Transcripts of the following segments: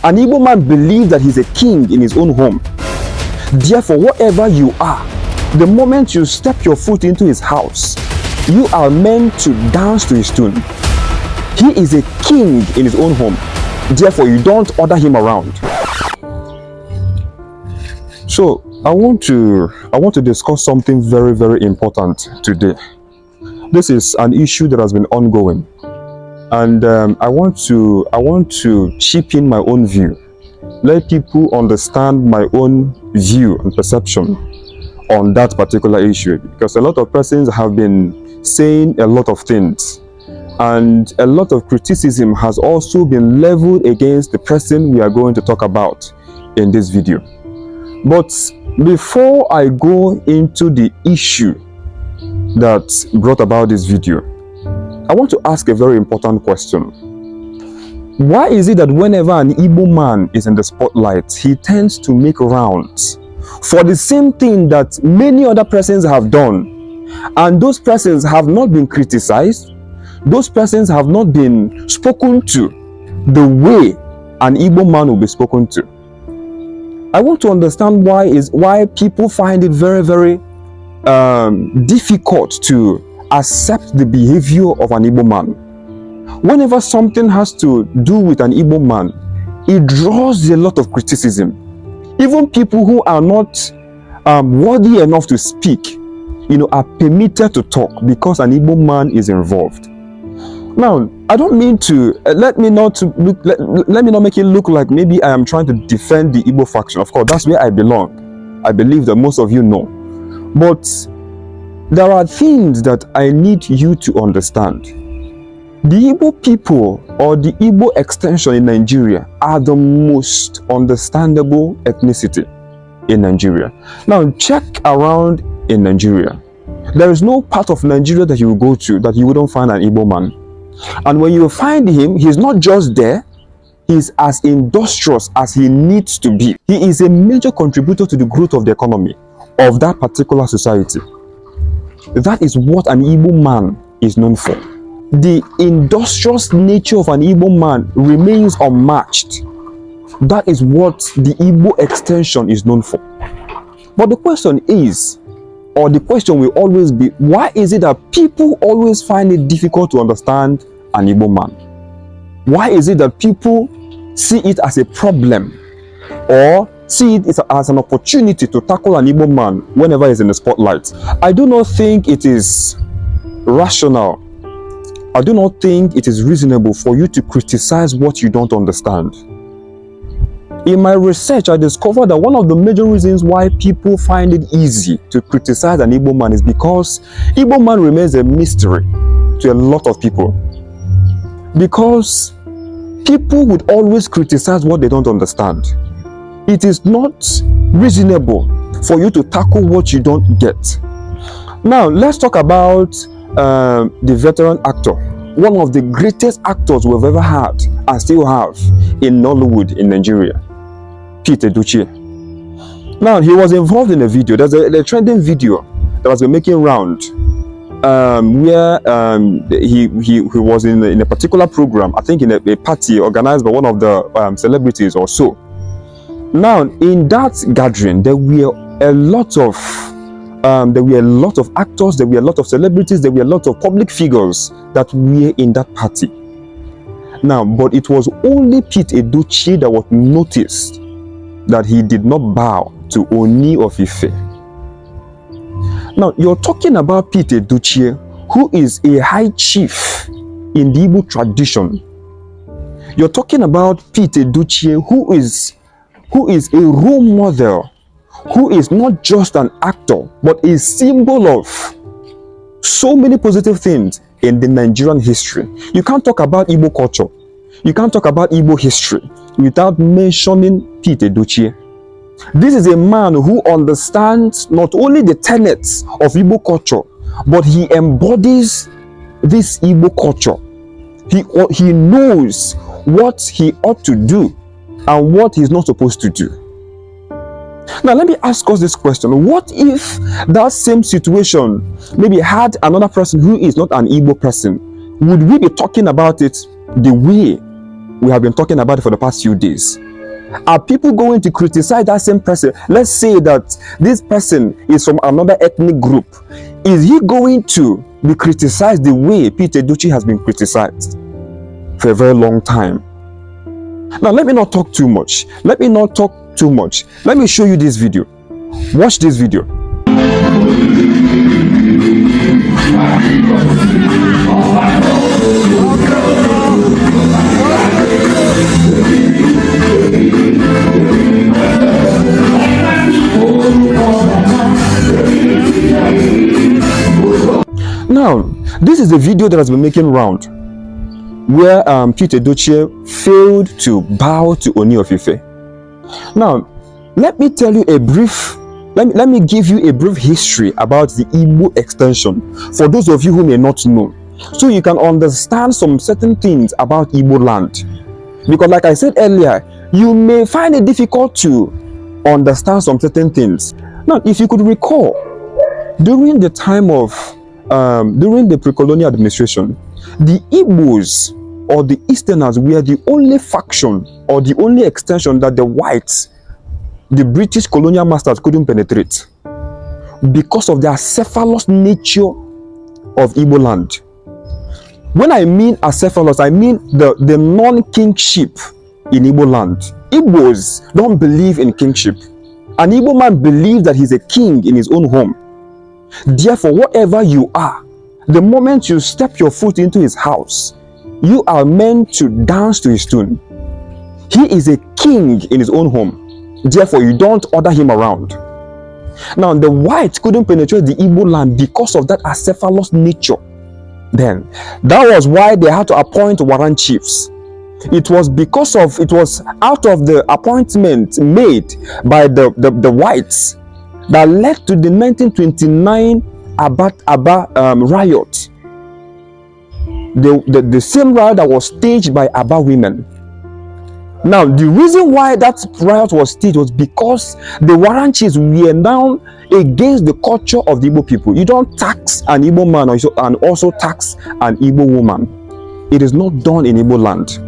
An Igbo man believes that he's a king in his own home. Therefore, whatever you are, the moment you step your foot into his house, you are meant to dance to his tune. He is a king in his own home. Therefore, you don't order him around. So, I want to discuss something very, very important today. This is an issue that has been ongoing, and I want to chip in my own view. Let people understand my own view and perception on that particular issue, because a lot of persons have been saying a lot of things, and a lot of criticism has also been leveled against the person we are going to talk about in this video. But before I go into the issue that brought about this video, I want to ask a very important question. Why is it that whenever an Igbo man is in the spotlight, he tends to make rounds for the same thing that many other persons have done, and those persons have not been criticized, those persons have not been spoken to the way an Igbo man will be spoken to? I want to understand why people find it very, very difficult to accept the behavior of an Igbo man. Whenever something has to do with an Igbo man, it draws a lot of criticism. Even people who are not worthy enough to speak, are permitted to talk because an Igbo man is involved. Now, I don't mean to let me not make it look like maybe I am trying to defend the Igbo faction. Of course, that's where I belong. I believe that most of you know. But there are things that I need you to understand. The Igbo people, or the Igbo extension in Nigeria, are the most understandable ethnicity in Nigeria. Now, check around in Nigeria. There is no part of Nigeria that you will go to that you wouldn't find an Igbo man. And when you find him, he's not just there, he's as industrious as he needs to be. He is a major contributor to the growth of the economy of that particular society. That is what an Igbo man is known for. The industrious nature of an Igbo man remains unmatched. That is what the Igbo extension is known for. But the question is, or the question will always be, why is it that people always find it difficult to understand an Igbo man? Why is it that people see it as a problem, or see it as an opportunity to tackle an Igbo man whenever he's in the spotlight? I do not think it is rational. I do not think it is reasonable for you to criticize what you don't understand. In my research, I discovered that one of the major reasons why people find it easy to criticize an Igbo man is because Igbo man remains a mystery to a lot of people. Because people would always criticize what they don't understand. It is not reasonable for you to tackle what you don't get. Now, let's talk about the veteran actor, one of the greatest actors we've ever had and still have in Nollywood in Nigeria, Pete Edochie. Now, he was involved in a video. There's a trending video that has been making round where he was in a particular program, I think in a party organized by one of the celebrities or so. Now, in that gathering, there were a lot of actors, there were a lot of celebrities, there were a lot of public figures that were in that party. Now, but it was only Pete Edochie that was noticed that he did not bow to Ooni of Ife. Now, you're talking about Pete Edochie, who is a high chief in the Igbo tradition. You're talking about Pete Edochie, who is a role model, who is not just an actor, but a symbol of so many positive things in the Nigerian history. You can't talk about Igbo culture, you can't talk about Igbo history without mentioning Pete Edochie. This is a man who understands not only the tenets of Igbo culture, but he embodies this Igbo culture. He knows what he ought to do and what he's not supposed to do. Now, let me ask us this question. What if that same situation maybe had another person who is not an Igbo person? Would we be talking about it the way we have been talking about it for the past few days? Are people going to criticize that same person? Let's say that this person is from another ethnic group. Is he going to be criticized the way Pete Edochie has been criticized for a very long time? Now, let me not talk too much. Let me show you this video. Watch this video. Now, this is a video that has been making round where Pete Edochie failed to bow to Ooni of Ife. Now, let me tell you a brief, let me give you a brief history about the Igbo extension for those of you who may not know, so you can understand some certain things about Igbo land. Because like I said earlier, you may find it difficult to understand some certain things. Now, if you could recall, during the time of during the pre-colonial administration, the Igbos or the Easterners were the only faction or the only extension that the whites, the British colonial masters, couldn't penetrate because of the acephalous nature of Igbo land. When I mean acephalous, I mean the non-kingship in Igbo land. Igbos don't believe in kingship. An Igbo man believes that he's a king in his own home. Therefore, whatever you are, the moment you step your foot into his house, you are meant to dance to his tune. He is a king in his own home. Therefore, you don't order him around. Now, the whites couldn't penetrate the Igbo land because of that acephalous nature. Then, that was why they had to appoint warrant chiefs. It was out of the appointment made by the whites that led to the 1929 Aba riot. The same riot that was staged by Aba women. Now, the reason why that riot was staged was because the warrant chiefs were now against the culture of the Igbo people. You don't tax an Igbo man and also tax an Igbo woman. It is not done in Igbo land.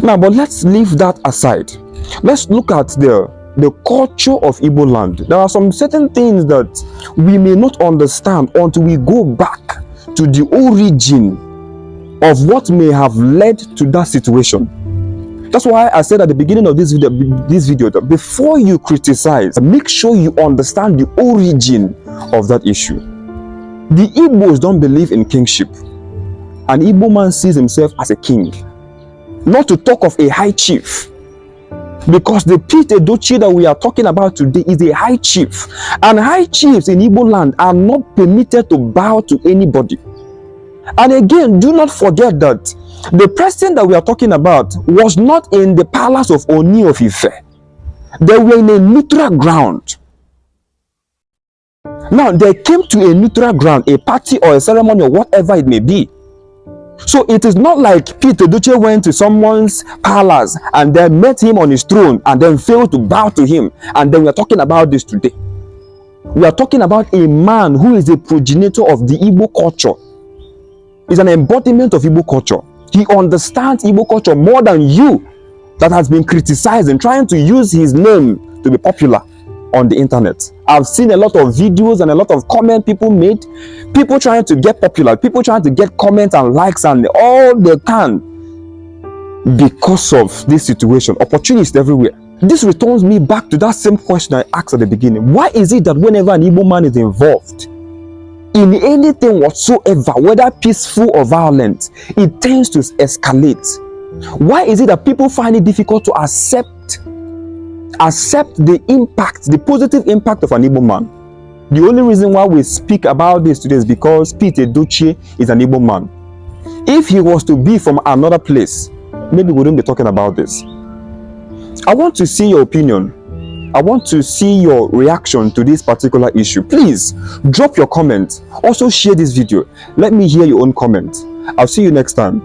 Now, but let's leave that aside. Let's look at the culture of Igbo land. There are some certain things that we may not understand until we go back to the origin of what may have led to that situation. That's why I said at the beginning of this video that before you criticize, make sure you understand the origin of that issue. The Igbos don't believe in kingship. An Igbo man sees himself as a king, not to talk of a high chief. Because the Pete Edochie that we are talking about today is a high chief. And high chiefs in Igbo land are not permitted to bow to anybody. And again, do not forget that the person that we are talking about was not in the palace of Ooni of Ife. They were in a neutral ground. Now, they came to a neutral ground, a party or a ceremony or whatever it may be. So it is not like Pete Edochie went to someone's palace and then met him on his throne and then failed to bow to him. And then we are talking about this today. We are talking about a man who is a progenitor of the Igbo culture. He's an embodiment of Igbo culture. He understands Igbo culture more than you that has been criticized and trying to use his name to be popular on the internet. I've seen a lot of videos and a lot of comments people made. People trying to get popular, people trying to get comments and likes and all they can because of this situation. Opportunities everywhere. This returns me back to that same question I asked at the beginning. Why is it that whenever an Igbo man is involved in anything whatsoever, whether peaceful or violent, it tends to escalate? Why is it that people find it difficult to accept the impact, the positive impact of an Igbo man? The only reason why we speak about this today is because Pete Edochie is an Igbo man. If he was to be from another place, maybe we wouldn't be talking about this. I want to see your opinion. I want to see your reaction to this particular issue. Please drop your comment. Also share this video. Let me hear your own comment. I'll see you next time.